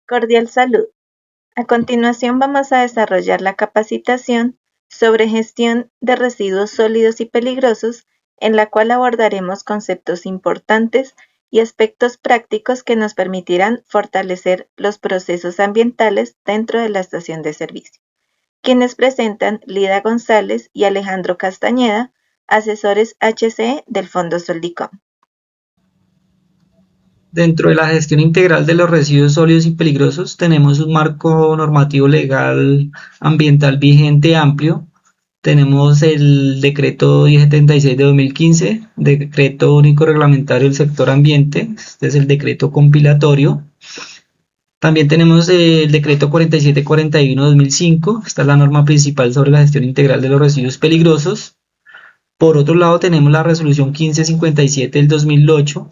Cordial salud. A continuación vamos a desarrollar la capacitación sobre gestión de residuos sólidos y peligrosos, en la cual abordaremos conceptos importantes y aspectos prácticos que nos permitirán fortalecer los procesos ambientales dentro de la estación de servicio. Quienes presentan Lida González y Alejandro Castañeda, asesores HCE del Fondo Soldicom. Dentro de la gestión integral de los residuos sólidos y peligrosos tenemos un marco normativo legal ambiental vigente amplio. Tenemos el decreto 1076 de 2015, decreto único reglamentario del sector ambiente, este es el decreto compilatorio. También tenemos el decreto 4741 de 2005, esta es la norma principal sobre la gestión integral de los residuos peligrosos. Por otro lado tenemos la resolución 1557 del 2008,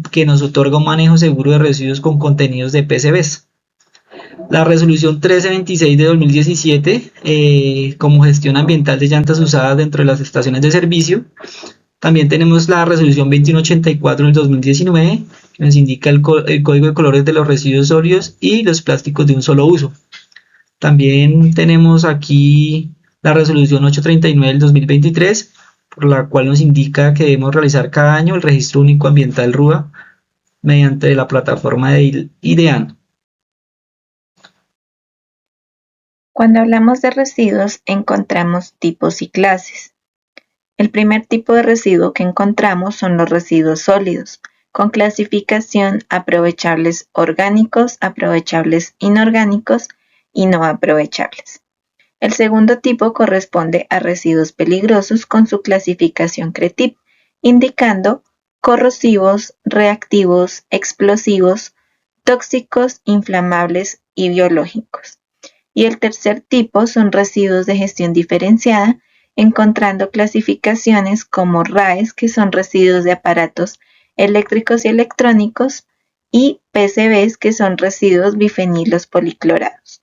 que nos otorga un manejo seguro de residuos con contenidos de PCBs. La resolución 1326 de 2017, como gestión ambiental de llantas usadas dentro de las estaciones de servicio. También tenemos la resolución 2184 del 2019, que nos indica el código de colores de los residuos sólidos y los plásticos de un solo uso. También tenemos aquí la resolución 839 del 2023, por la cual nos indica que debemos realizar cada año el registro único ambiental RUA mediante la plataforma de IDEAN. Cuando hablamos de residuos, encontramos tipos y clases. El primer tipo de residuo que encontramos son los residuos sólidos, con clasificación aprovechables orgánicos, aprovechables inorgánicos y no aprovechables. El segundo tipo corresponde a residuos peligrosos con su clasificación CRETIP, indicando corrosivos, reactivos, explosivos, tóxicos, inflamables y biológicos. Y el tercer tipo son residuos de gestión diferenciada, encontrando clasificaciones como RAES, que son residuos de aparatos eléctricos y electrónicos, y PCBs, que son residuos bifenilos policlorados.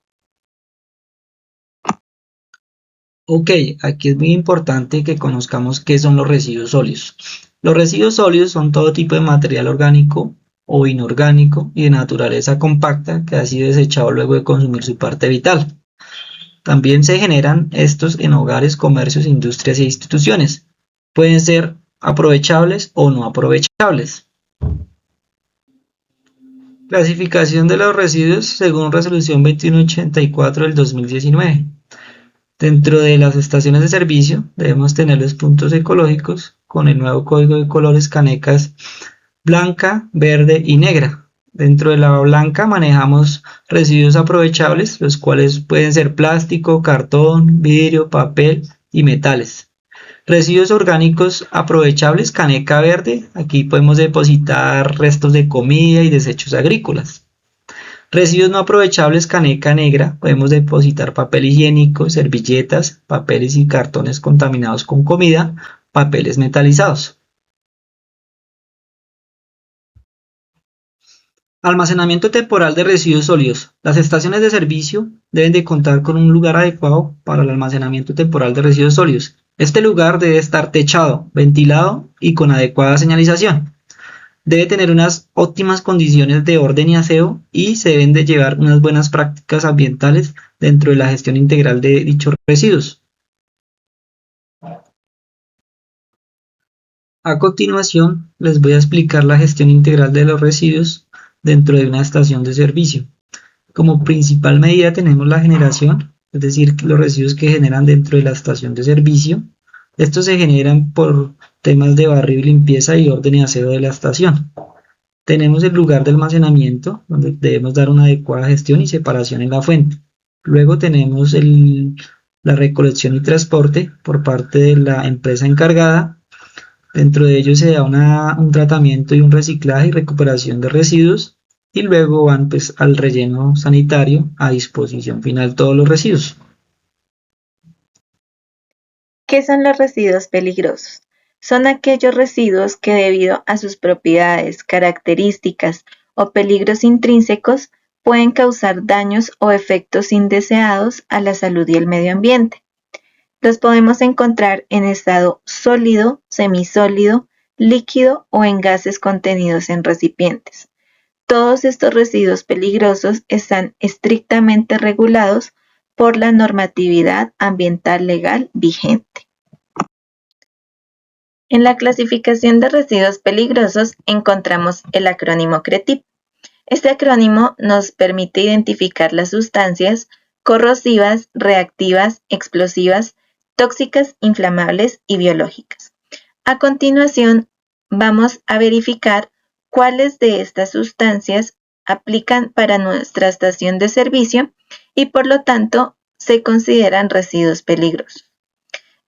Ok, aquí es muy importante que conozcamos qué son los residuos sólidos. Los residuos sólidos son todo tipo de material orgánico o inorgánico y de naturaleza compacta que ha sido desechado luego de consumir su parte vital. También se generan estos en hogares, comercios, industrias e instituciones. Pueden ser aprovechables o no aprovechables. Clasificación de los residuos según resolución 2184 del 2019. Dentro de las estaciones de servicio debemos tener los puntos ecológicos con el nuevo código de colores canecas blanca, verde y negra. Dentro de la blanca manejamos residuos aprovechables, los cuales pueden ser plástico, cartón, vidrio, papel y metales. Residuos orgánicos aprovechables, caneca verde, aquí podemos depositar restos de comida y desechos agrícolas. Residuos no aprovechables, caneca negra, podemos depositar papel higiénico, servilletas, papeles y cartones contaminados con comida, papeles metalizados. Almacenamiento temporal de residuos sólidos. Las estaciones de servicio deben de contar con un lugar adecuado para el almacenamiento temporal de residuos sólidos. Este lugar debe estar techado, ventilado y con adecuada señalización. Debe tener unas óptimas condiciones de orden y aseo y se deben de llevar unas buenas prácticas ambientales dentro de la gestión integral de dichos residuos. A continuación, les voy a explicar la gestión integral de los residuos dentro de una estación de servicio. Como principal medida tenemos la generación, es decir, los residuos que generan dentro de la estación de servicio. Estos se generan por temas de barrido y limpieza y orden y aseo de la estación. Tenemos el lugar de almacenamiento, donde debemos dar una adecuada gestión y separación en la fuente. Luego tenemos la recolección y transporte por parte de la empresa encargada. Dentro de ello se da un tratamiento y un reciclaje y recuperación de residuos y luego van pues al relleno sanitario a disposición final todos los residuos. ¿Qué son los residuos peligrosos? Son aquellos residuos que debido a sus propiedades, características o peligros intrínsecos pueden causar daños o efectos indeseados a la salud y el medio ambiente. Los podemos encontrar en estado sólido, semisólido, líquido o en gases contenidos en recipientes. todos estos residuos peligrosos están estrictamente regulados por la normatividad ambiental legal vigente. En la clasificación de residuos peligrosos encontramos el acrónimo CRETIP. Este acrónimo nos permite identificar las sustancias corrosivas, reactivas, explosivas, tóxicas, inflamables y biológicas. A continuación, vamos a verificar cuáles de estas sustancias aplican para nuestra estación de servicio y por lo tanto se consideran residuos peligrosos.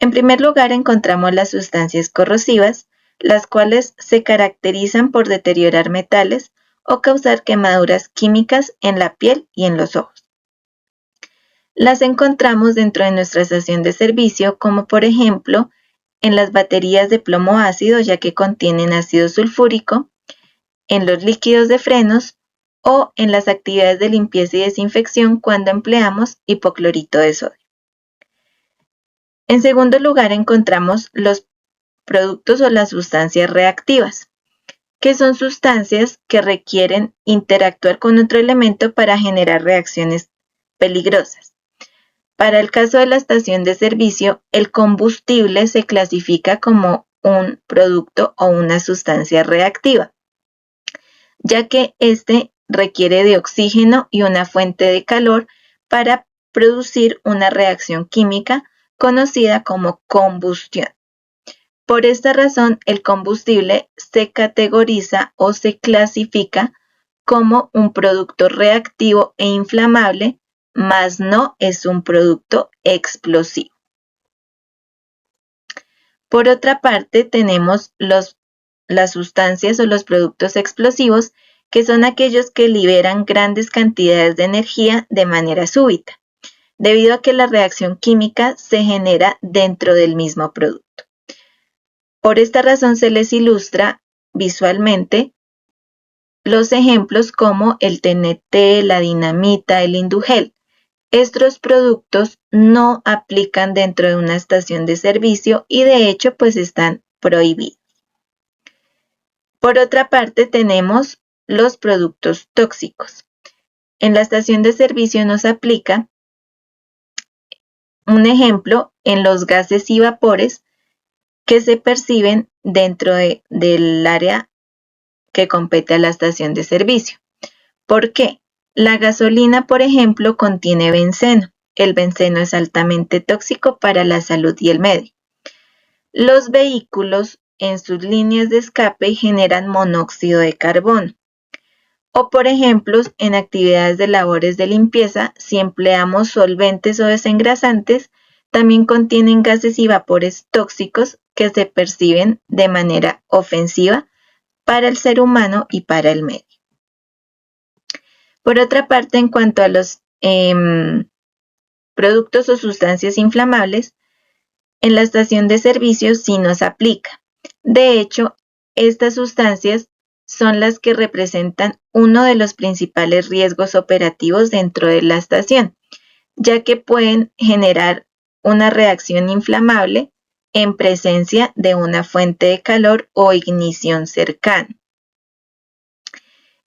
En primer lugar encontramos las sustancias corrosivas, las cuales se caracterizan por deteriorar metales o causar quemaduras químicas en la piel y en los ojos. Las encontramos dentro de nuestra estación de servicio, como por ejemplo en las baterías de plomo ácido, ya que contienen ácido sulfúrico, en los líquidos de frenos o en las actividades de limpieza y desinfección cuando empleamos hipoclorito de sodio. En segundo lugar encontramos los productos o las sustancias reactivas, que son sustancias que requieren interactuar con otro elemento para generar reacciones peligrosas. Para el caso de la estación de servicio, el combustible se clasifica como un producto o una sustancia reactiva, ya que este requiere de oxígeno y una fuente de calor para producir una reacción química conocida como combustión. Por esta razón, el combustible se categoriza o se clasifica como un producto reactivo e inflamable, mas no es un producto explosivo. Por otra parte, tenemos las sustancias o los productos explosivos, que son aquellos que liberan grandes cantidades de energía de manera súbita, debido a que la reacción química se genera dentro del mismo producto. Por esta razón se les ilustra visualmente los ejemplos como el TNT, la dinamita, el indugel. Estos productos no aplican dentro de una estación de servicio y de hecho pues están prohibidos. Por otra parte tenemos los productos tóxicos. En la estación de servicio nos aplica un ejemplo en los gases y vapores que se perciben dentro del área que compete a la estación de servicio. ¿Por qué? La gasolina, por ejemplo, contiene benceno. El benceno es altamente tóxico para la salud y el medio. Los vehículos en sus líneas de escape generan monóxido de carbono. O por ejemplo, en actividades de labores de limpieza, si empleamos solventes o desengrasantes, también contienen gases y vapores tóxicos que se perciben de manera ofensiva para el ser humano y para el medio. Por otra parte, en cuanto a los productos o sustancias inflamables, en la estación de servicio sí nos aplica. De hecho, estas sustancias son las que representan uno de los principales riesgos operativos dentro de la estación, ya que pueden generar una reacción inflamable en presencia de una fuente de calor o ignición cercana.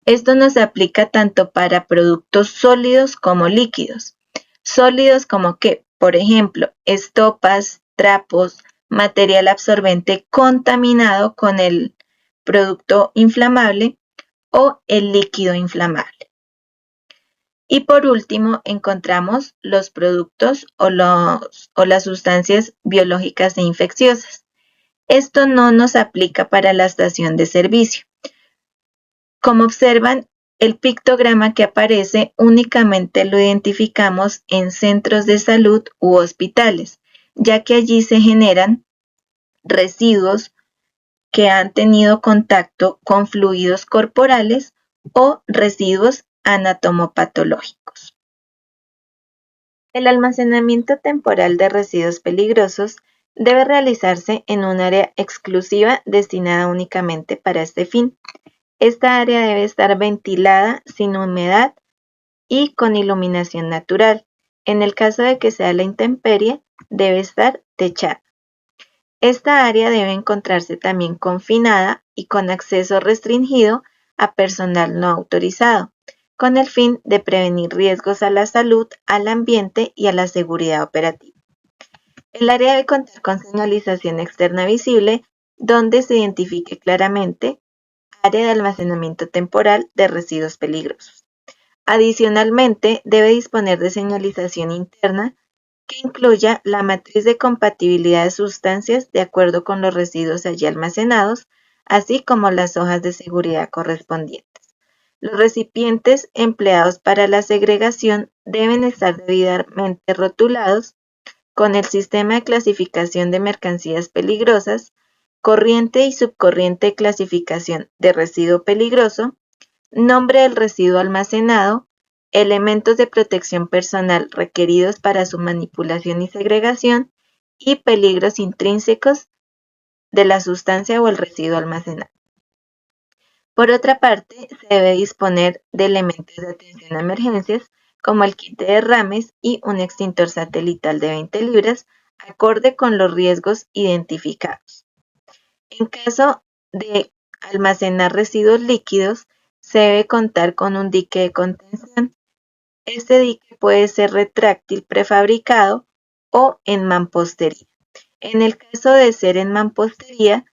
Esto nos aplica tanto para productos sólidos como líquidos. Sólidos como que, por ejemplo, estopas, trapos, material absorbente contaminado con el producto inflamable o el líquido inflamable. Y por último, encontramos los productos o las sustancias biológicas e infecciosas. Esto no nos aplica para la estación de servicio. Como observan, el pictograma que aparece únicamente lo identificamos en centros de salud u hospitales, ya que allí se generan residuos que han tenido contacto con fluidos corporales o residuos anatomopatológicos. El almacenamiento temporal de residuos peligrosos debe realizarse en un área exclusiva destinada únicamente para este fin. Esta área debe estar ventilada, sin humedad y con iluminación natural. En el caso de que sea la intemperie, debe estar techada. Esta área debe encontrarse también confinada y con acceso restringido a personal no autorizado, con el fin de prevenir riesgos a la salud, al ambiente y a la seguridad operativa. El área debe contar con señalización externa visible donde se identifique claramente área de almacenamiento temporal de residuos peligrosos. Adicionalmente, debe disponer de señalización interna que incluya la matriz de compatibilidad de sustancias de acuerdo con los residuos allí almacenados, así como las hojas de seguridad correspondientes. Los recipientes empleados para la segregación deben estar debidamente rotulados con el sistema de clasificación de mercancías peligrosas, corriente y subcorriente de clasificación de residuo peligroso, nombre del residuo almacenado, elementos de protección personal requeridos para su manipulación y segregación y peligros intrínsecos de la sustancia o el residuo almacenado. Por otra parte, se debe disponer de elementos de atención a emergencias como el kit de derrames y un extintor satelital de 20 libras, acorde con los riesgos identificados. En caso de almacenar residuos líquidos, se debe contar con un dique de contención. Este dique puede ser retráctil prefabricado o en mampostería. En el caso de ser en mampostería,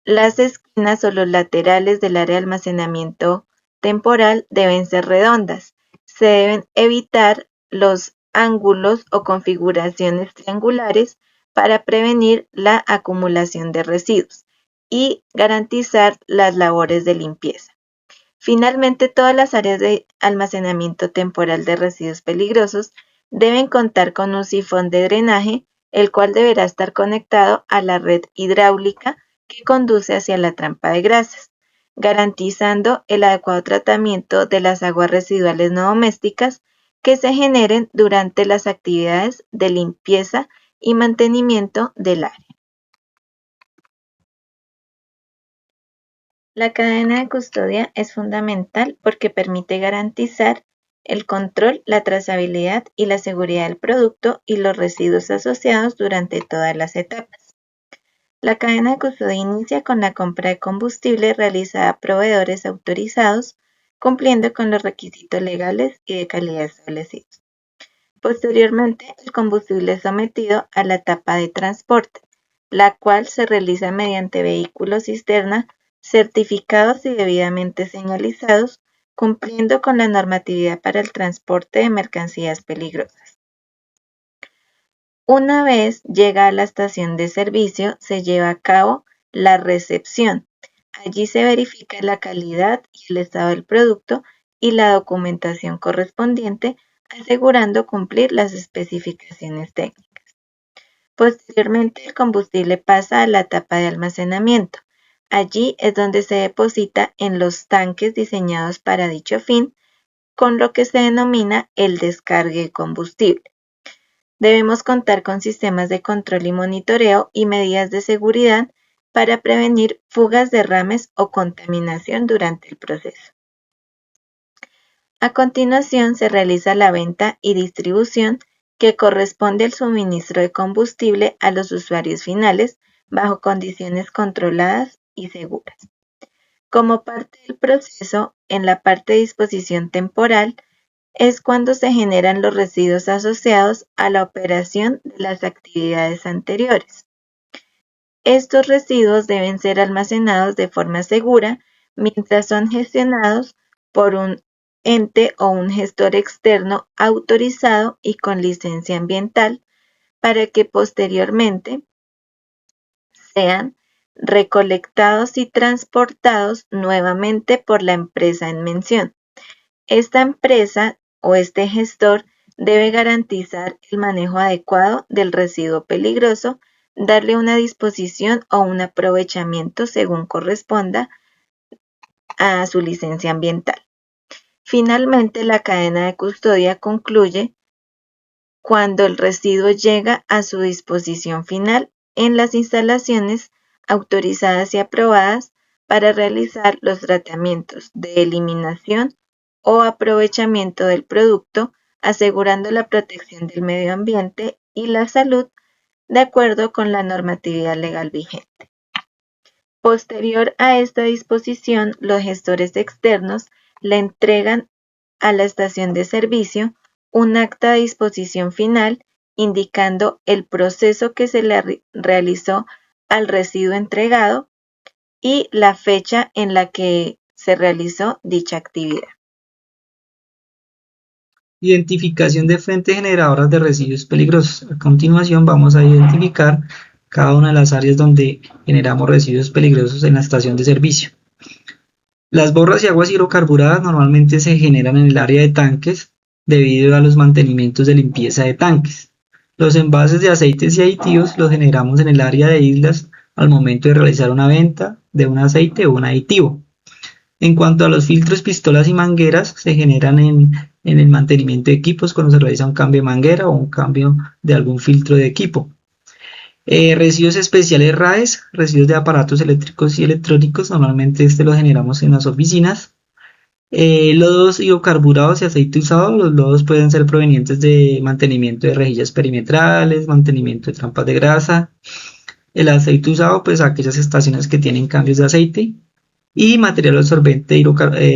las esquinas o los laterales del área de almacenamiento temporal deben ser redondas. Se deben evitar los ángulos o configuraciones triangulares para prevenir la acumulación de residuos y garantizar las labores de limpieza. Finalmente, todas las áreas de almacenamiento temporal de residuos peligrosos deben contar con un sifón de drenaje, el cual deberá estar conectado a la red hidráulica que conduce hacia la trampa de grasas, garantizando el adecuado tratamiento de las aguas residuales no domésticas que se generen durante las actividades de limpieza y mantenimiento del área. La cadena de custodia es fundamental porque permite garantizar el control, la trazabilidad y la seguridad del producto y los residuos asociados durante todas las etapas. La cadena de custodia inicia con la compra de combustible realizada a proveedores autorizados, cumpliendo con los requisitos legales y de calidad establecidos. Posteriormente, el combustible es sometido a la etapa de transporte, la cual se realiza mediante vehículos cisterna certificados y debidamente señalizados, cumpliendo con la normatividad para el transporte de mercancías peligrosas. Una vez llega a la estación de servicio, se lleva a cabo la recepción. Allí se verifica la calidad y el estado del producto y la documentación correspondiente, asegurando cumplir las especificaciones técnicas. Posteriormente, el combustible pasa a la etapa de almacenamiento. Allí es donde se deposita en los tanques diseñados para dicho fin, con lo que se denomina el descargue de combustible. Debemos contar con sistemas de control y monitoreo y medidas de seguridad para prevenir fugas, derrames o contaminación durante el proceso. A continuación se realiza la venta y distribución, que corresponde al suministro de combustible a los usuarios finales bajo condiciones controladas y seguras. Como parte del proceso, en la parte de disposición temporal, es cuando se generan los residuos asociados a la operación de las actividades anteriores. Estos residuos deben ser almacenados de forma segura mientras son gestionados por un ente o un gestor externo autorizado y con licencia ambiental, para que posteriormente sean recolectados y transportados nuevamente por la empresa en mención. Esta empresa o este gestor debe garantizar el manejo adecuado del residuo peligroso, darle una disposición o un aprovechamiento según corresponda a su licencia ambiental. Finalmente, la cadena de custodia concluye cuando el residuo llega a su disposición final en las instalaciones autorizadas y aprobadas para realizar los tratamientos de eliminación o aprovechamiento del producto, asegurando la protección del medio ambiente y la salud de acuerdo con la normatividad legal vigente. Posterior a esta disposición, los gestores externos le entregan a la estación de servicio un acta de disposición final indicando el proceso que se le realizó al residuo entregado y la fecha en la que se realizó dicha actividad. Identificación de fuentes generadoras de residuos peligrosos. A continuación vamos a identificar cada una de las áreas donde generamos residuos peligrosos en la estación de servicio. Las borras y aguas hidrocarburadas normalmente se generan en el área de tanques debido a los mantenimientos de limpieza de tanques. Los envases de aceites y aditivos los generamos en el área de islas al momento de realizar una venta de un aceite o un aditivo. En cuanto a los filtros, pistolas y mangueras, se generan en el mantenimiento de equipos cuando se realiza un cambio de manguera o un cambio de algún filtro de equipo. Residuos especiales RAES, residuos de aparatos eléctricos y electrónicos, normalmente los generamos en las oficinas. Lodos hidrocarburados y aceite usado, los lodos pueden ser provenientes de mantenimiento de rejillas perimetrales, mantenimiento de trampas de grasa. El aceite usado, pues aquellas estaciones que tienen cambios de aceite. Y material absorbente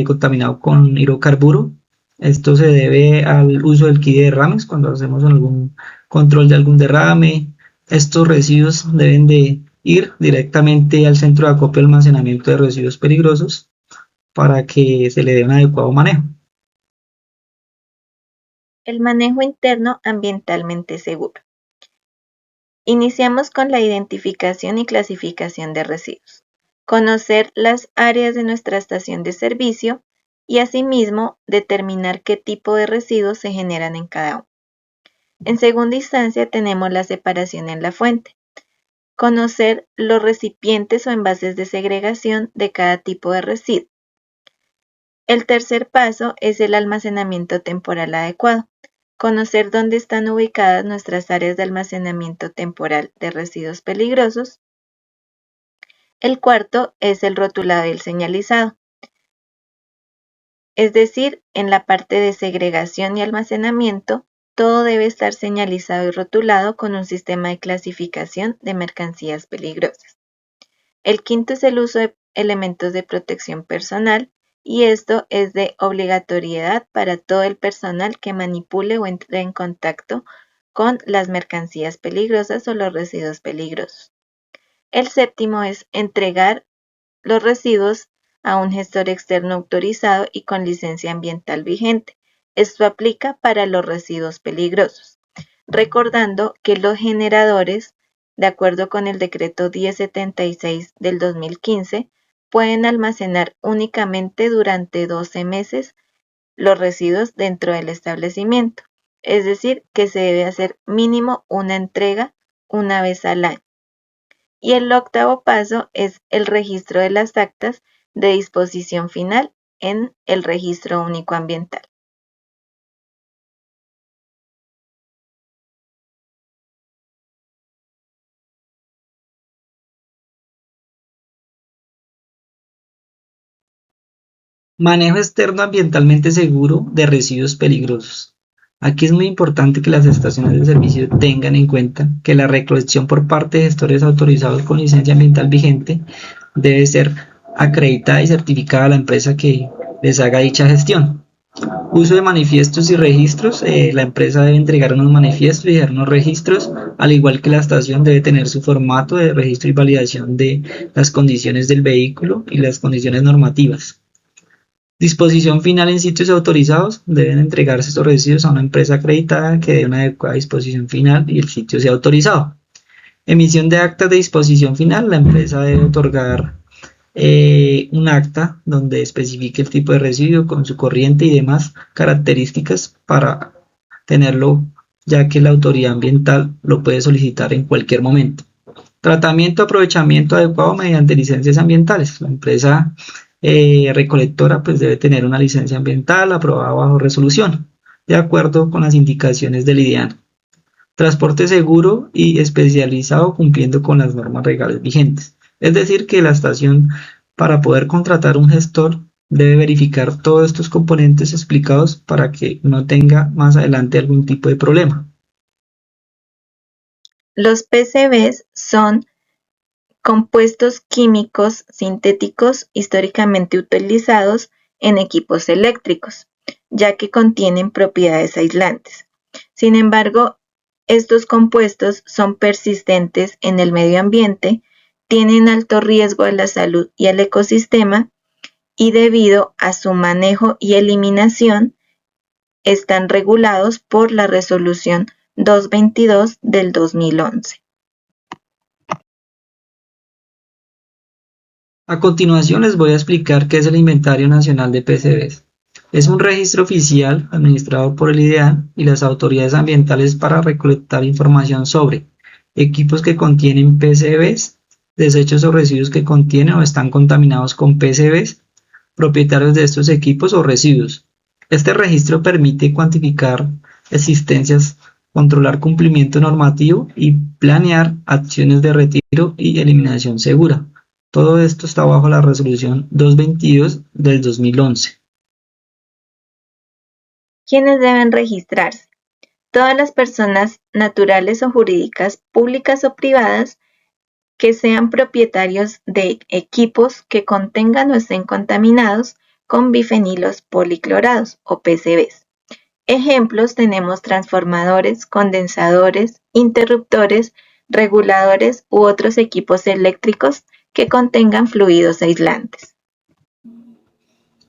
contaminado con hidrocarburo. Esto se debe al uso del kit de derrames cuando hacemos algún control de algún derrame. Estos residuos deben de ir directamente al centro de acopio y almacenamiento de residuos peligrosos para que se le dé un adecuado manejo. El manejo interno ambientalmente seguro. Iniciamos con la identificación y clasificación de residuos. Conocer las áreas de nuestra estación de servicio y asimismo determinar qué tipo de residuos se generan en cada uno. En segunda instancia tenemos la separación en la fuente. Conocer los recipientes o envases de segregación de cada tipo de residuo. El tercer paso es el almacenamiento temporal adecuado. Conocer dónde están ubicadas nuestras áreas de almacenamiento temporal de residuos peligrosos. El cuarto es el rotulado y el señalizado. Es decir, en la parte de segregación y almacenamiento, todo debe estar señalizado y rotulado con un sistema de clasificación de mercancías peligrosas. El quinto es el uso de elementos de protección personal y esto es de obligatoriedad para todo el personal que manipule o entre en contacto con las mercancías peligrosas o los residuos peligrosos. El séptimo es entregar los residuos a un gestor externo autorizado y con licencia ambiental vigente. Esto aplica para los residuos peligrosos, recordando que los generadores, de acuerdo con el decreto 1076 del 2015, pueden almacenar únicamente durante 12 meses los residuos dentro del establecimiento, es decir, que se debe hacer mínimo una entrega una vez al año. Y el octavo paso es el registro de las actas de disposición final en el Registro Único Ambiental. Manejo externo ambientalmente seguro de residuos peligrosos. Aquí es muy importante que las estaciones de servicio tengan en cuenta que la recolección por parte de gestores autorizados con licencia ambiental vigente debe ser acreditada y certificada a la empresa que les haga dicha gestión. Uso de manifiestos y registros. La empresa debe entregar unos manifiestos y dejar unos registros, al igual que la estación debe tener su formato de registro y validación de las condiciones del vehículo y las condiciones normativas. Disposición final en sitios autorizados. Deben entregarse estos residuos a una empresa acreditada que dé una adecuada disposición final y el sitio sea autorizado. Emisión de actas de disposición final. La empresa debe otorgar un acta donde especifique el tipo de residuo con su corriente y demás características para tenerlo, ya que la autoridad ambiental lo puede solicitar en cualquier momento. Tratamiento, aprovechamiento adecuado mediante licencias ambientales. La empresa recolectora pues debe tener una licencia ambiental aprobada bajo resolución, de acuerdo con las indicaciones del IDEAN. Transporte seguro y especializado cumpliendo con las normas legales vigentes. Es decir, que la estación, para poder contratar un gestor, debe verificar todos estos componentes explicados para que no tenga más adelante algún tipo de problema. Los PCBs son Compuestos químicos sintéticos históricamente utilizados en equipos eléctricos, ya que contienen propiedades aislantes. Sin embargo, estos compuestos son persistentes en el medio ambiente, tienen alto riesgo a la salud y al ecosistema, y debido a su manejo y eliminación, están regulados por la Resolución 222 del 2011. A continuación les voy a explicar qué es el Inventario Nacional de PCBs. Es un registro oficial administrado por el IDEAM y las autoridades ambientales para recolectar información sobre equipos que contienen PCBs, desechos o residuos que contienen o están contaminados con PCBs, propietarios de estos equipos o residuos. Este registro permite cuantificar existencias, controlar cumplimiento normativo y planear acciones de retiro y eliminación segura. Todo esto está bajo la Resolución 222 del 2011. ¿Quiénes deben registrarse? Todas las personas naturales o jurídicas, públicas o privadas, que sean propietarios de equipos que contengan o estén contaminados con bifenilos policlorados o PCBs. Ejemplos tenemos transformadores, condensadores, interruptores, reguladores u otros equipos eléctricos que contengan fluidos aislantes.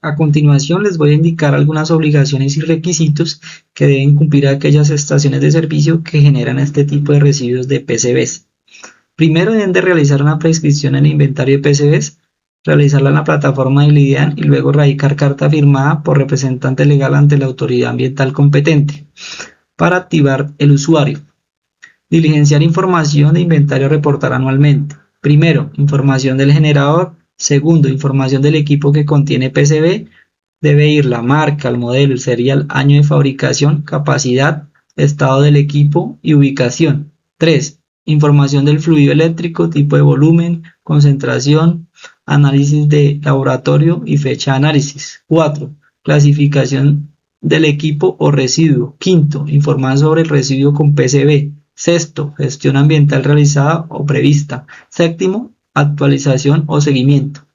A continuación les voy a indicar algunas obligaciones y requisitos que deben cumplir aquellas estaciones de servicio que generan este tipo de residuos de PCBs. Primero deben de realizar una prescripción en el inventario de PCBs, realizarla en la plataforma del IDEAM y luego radicar carta firmada por representante legal ante la autoridad ambiental competente para activar el usuario. Diligenciar información de inventario a reportar anualmente. Primero, información del generador. Segundo, información del equipo que contiene PCB. Debe ir la marca, el modelo, el serial, año de fabricación, capacidad, estado del equipo y ubicación. 3. Información del fluido eléctrico, tipo de volumen, concentración, análisis de laboratorio y fecha de análisis. 4. Clasificación del equipo o residuo. Quinto, informar sobre el residuo con PCB. Sexto, gestión ambiental realizada o prevista. Séptimo, actualización o seguimiento.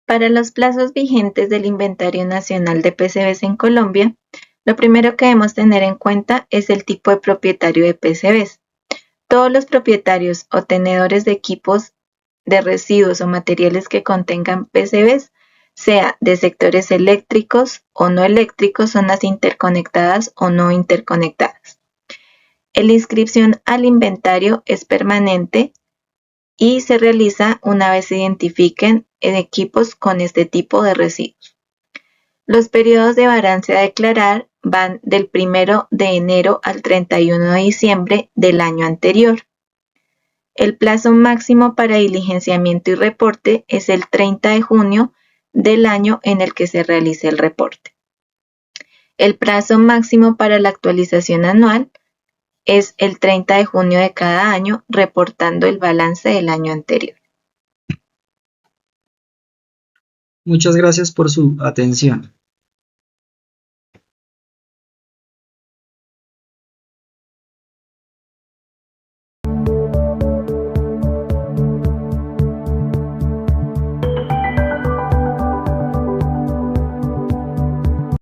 Para los plazos vigentes del Inventario Nacional de PCBs en Colombia, lo primero que debemos tener en cuenta es el tipo de propietario de PCBs. Todos los propietarios o tenedores de equipos de residuos o materiales que contengan PCBs, sea de sectores eléctricos o no eléctricos, zonas interconectadas o no interconectadas. La inscripción al inventario es permanente y se realiza una vez se identifiquen equipos con este tipo de residuos. Los periodos de varancia a declarar van del 1 de enero al 31 de diciembre del año anterior. El plazo máximo para diligenciamiento y reporte es el 30 de junio del año en el que se realice el reporte. El plazo máximo para la actualización anual es el 30 de junio de cada año, reportando el balance del año anterior. Muchas gracias por su atención.